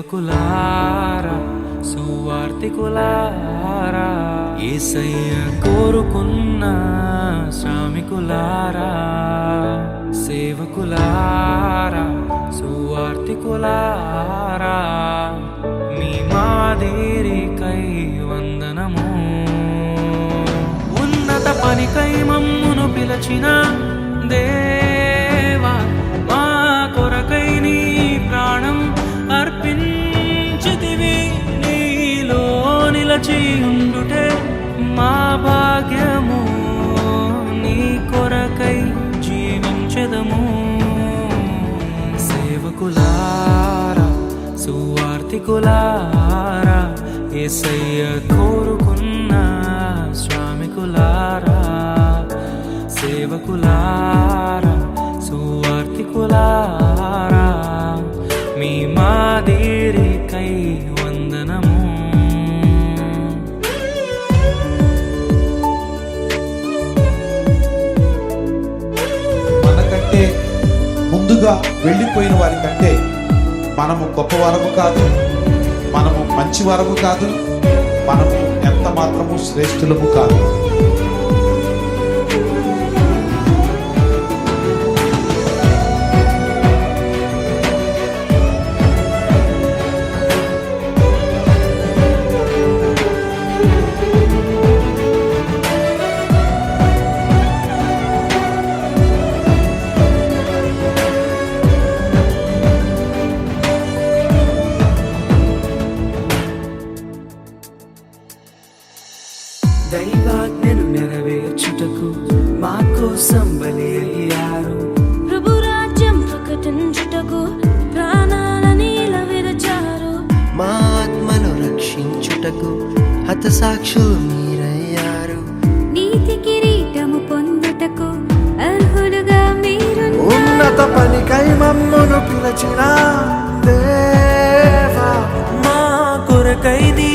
సేవకులారా సువార్తికులారా యేసయ్య కోరుకున్న శ్రామికులారా సేవకులారా సువార్తికులారా మీ మాదిరికై వందనము ఉన్నత పనికై మమ్మును పిలచిన దేవా మా కొరకై నీ ప్రాణం అర్పించితివి నీలో నిలచి ఉండుటే మా భాగ్యము నీ కొరకై జీవించెదము సేవకులారా సువార్తికులారా యేసయ్య కోరుకున్న శ్రామికులారా సేవకులారా సువార్తికులారా మీ మాదిరికై వందనము మనకంటే ముందుగా వెళ్ళిపోయిన వారి కంటే మనము గొప్పవారము కాదు, మనము మంచివారము కాదు, మనము ఎంత మాత్రము శ్రేష్ఠులము కాదు. దైవాజ్ఞను నెరవేర్చుటకు మా కోసం బలి అయ్యారు. ప్రభు రాజ్యం ప్రకటించుటకు ప్రాణాలని విరచారు. మా ఆత్మను రక్షించుటకు హతసాక్షులు మీరయ్యారు. నీతి కిరీటము పొందుటకు అర్హులుగా మీరు. ఉన్నత పనికై మమ్మును పిలచిన దేవా మా కొరకై నీ